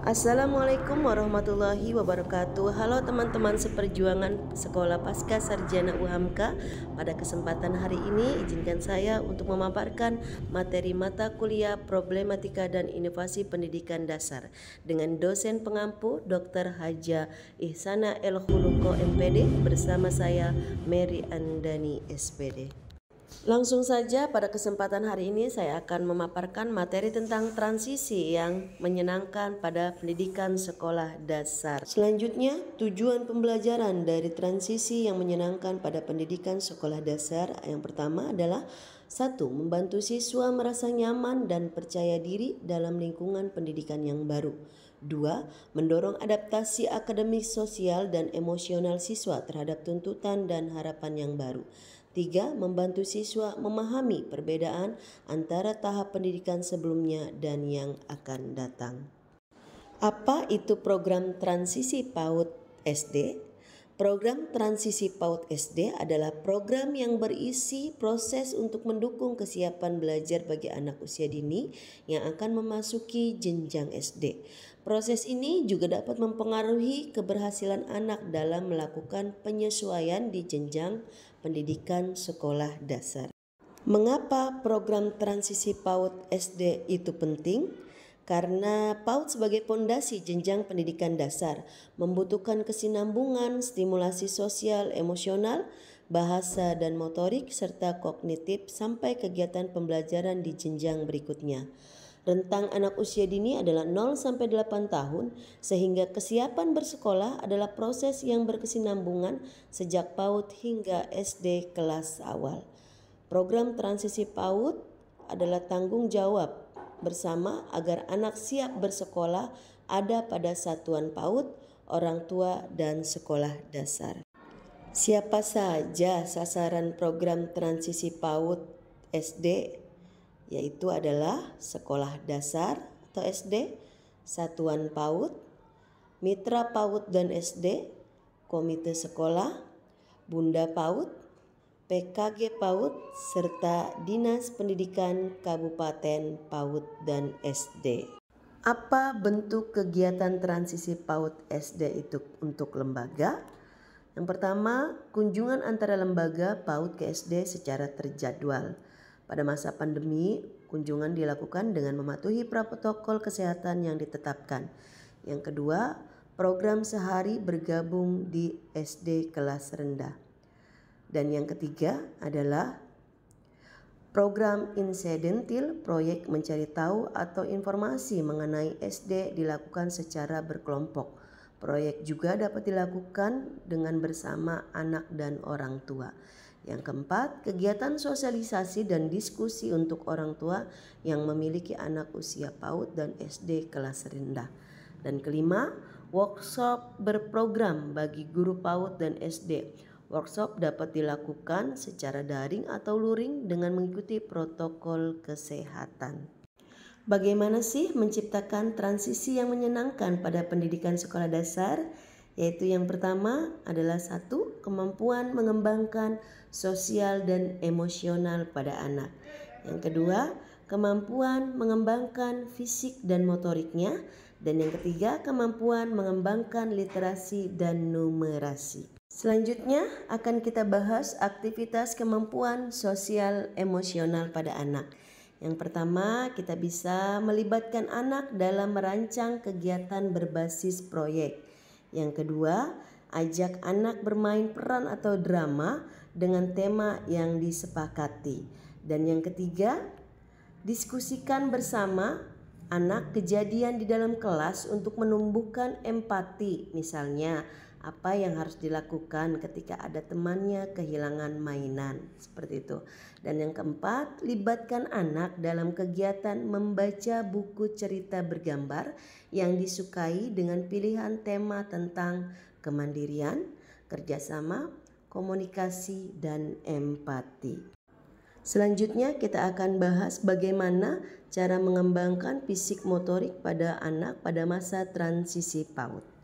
Assalamualaikum warahmatullahi wabarakatuh. Halo teman-teman seperjuangan Sekolah Pasca Sarjana UHAMKA. Pada kesempatan hari ini izinkan saya untuk memaparkan materi mata kuliah Problematika dan Inovasi Pendidikan Dasar dengan dosen pengampu Dr. Haja Ihsana El Khuluqo MPD bersama saya Mary Andani SPD. Langsung saja pada kesempatan hari ini saya akan memaparkan materi tentang transisi yang menyenangkan pada pendidikan sekolah dasar. Selanjutnya, tujuan pembelajaran dari transisi yang menyenangkan pada pendidikan sekolah dasar yang pertama adalah 1. Membantu siswa merasa nyaman dan percaya diri dalam lingkungan pendidikan yang baru. 2. Mendorong adaptasi akademik, sosial, dan emosional siswa terhadap tuntutan dan harapan yang baru. 3. Membantu siswa memahami perbedaan antara tahap pendidikan sebelumnya dan yang akan datang. Apa itu program transisi PAUD SD? Program transisi PAUD SD adalah program yang berisi proses untuk mendukung kesiapan belajar bagi anak usia dini yang akan memasuki jenjang SD. Proses ini juga dapat mempengaruhi keberhasilan anak dalam melakukan penyesuaian di jenjang pendidikan sekolah dasar. Mengapa program transisi PAUD SD itu penting? Karena PAUD sebagai pondasi jenjang pendidikan dasar membutuhkan kesinambungan, stimulasi sosial, emosional, bahasa dan motorik, serta kognitif sampai kegiatan pembelajaran di jenjang berikutnya. Rentang anak usia dini adalah 0-8 tahun, sehingga kesiapan bersekolah adalah proses yang berkesinambungan sejak PAUD hingga SD kelas awal. Program transisi PAUD adalah tanggung jawab bersama agar anak siap bersekolah ada pada satuan PAUD, orang tua, dan sekolah dasar. Siapa saja sasaran program transisi PAUD SD? Yaitu adalah sekolah dasar atau SD, satuan PAUD, mitra PAUD dan SD, komite sekolah, bunda PAUD, PKG PAUD, serta Dinas Pendidikan Kabupaten PAUD dan SD. Apa bentuk kegiatan transisi PAUD SD itu untuk lembaga? Yang pertama, kunjungan antara lembaga PAUD ke SD secara terjadwal. Pada masa pandemi, kunjungan dilakukan dengan mematuhi protokol kesehatan yang ditetapkan. Yang kedua, program sehari bergabung di SD kelas rendah. Dan yang ketiga adalah program insidentil, proyek mencari tahu atau informasi mengenai SD dilakukan secara berkelompok. Proyek juga dapat dilakukan dengan bersama anak dan orang tua. Yang keempat, kegiatan sosialisasi dan diskusi untuk orang tua yang memiliki anak usia PAUD dan SD kelas rendah. Dan kelima, workshop berprogram bagi guru PAUD dan SD. Workshop dapat dilakukan secara daring atau luring dengan mengikuti protokol kesehatan. Bagaimana sih menciptakan transisi yang menyenangkan pada pendidikan sekolah dasar? Yaitu yang pertama adalah 1. Kemampuan mengembangkan sosial dan emosional pada anak. Yang kedua, kemampuan mengembangkan fisik dan motoriknya. Dan yang ketiga, kemampuan mengembangkan literasi dan numerasi. Selanjutnya akan kita bahas aktivitas kemampuan sosial emosional pada anak. Yang pertama, kita bisa melibatkan anak dalam merancang kegiatan berbasis proyek. Yang kedua, ajak anak bermain peran atau drama dengan tema yang disepakati. Dan yang ketiga, diskusikan bersama anak kejadian di dalam kelas untuk menumbuhkan empati. Misalnya, apa yang harus dilakukan ketika ada temannya kehilangan mainan, seperti itu. Dan yang keempat, libatkan anak dalam kegiatan membaca buku cerita bergambar yang disukai dengan pilihan tema tentang kemandirian, kerjasama, komunikasi, dan empati. Selanjutnya kita akan bahas bagaimana cara mengembangkan fisik motorik pada anak pada masa transisi PAUD.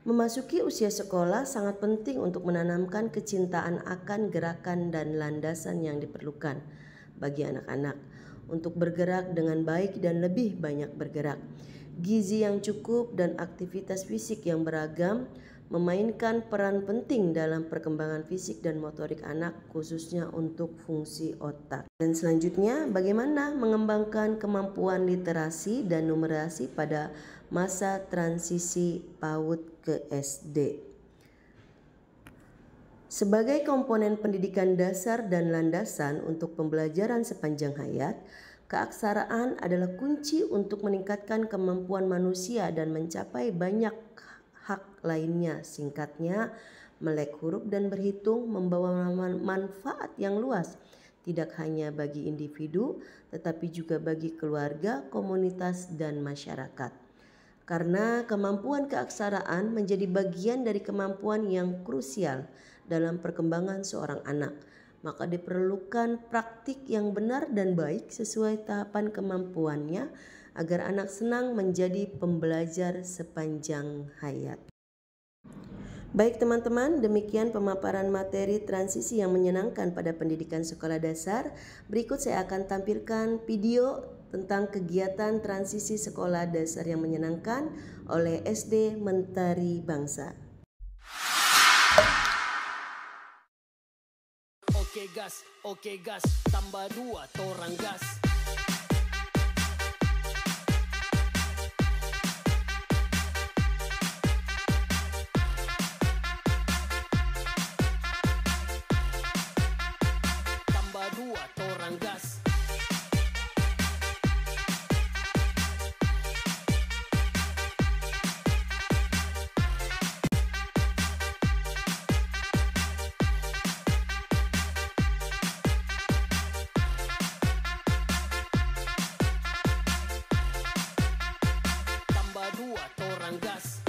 Memasuki usia sekolah sangat penting untuk menanamkan kecintaan akan gerakan dan landasan yang diperlukan bagi anak-anak untuk bergerak dengan baik dan lebih banyak bergerak. Gizi yang cukup dan aktivitas fisik yang beragam memainkan peran penting dalam perkembangan fisik dan motorik anak, khususnya untuk fungsi otak. Dan selanjutnya, bagaimana mengembangkan kemampuan literasi dan numerasi pada masa transisi PAUD ke SD. Sebagai komponen pendidikan dasar dan landasan untuk pembelajaran sepanjang hayat, keaksaraan adalah kunci untuk meningkatkan kemampuan manusia dan mencapai banyak hak lainnya. Singkatnya, melek huruf dan berhitung membawa manfaat yang luas, tidak hanya bagi individu, tetapi juga bagi keluarga, komunitas, dan masyarakat. Karena kemampuan keaksaraan menjadi bagian dari kemampuan yang krusial dalam perkembangan seorang anak, maka diperlukan praktik yang benar dan baik sesuai tahapan kemampuannya agar anak senang menjadi pembelajar sepanjang hayat. Baik teman-teman, demikian pemaparan materi transisi yang menyenangkan pada pendidikan sekolah dasar. Berikut saya akan tampilkan video tentang kegiatan transisi sekolah dasar yang menyenangkan oleh SD Mentari Bangsa. Oke gas, tambah 2 torang gas. Tambah 2 torang gas. Tambah 2 torang gas.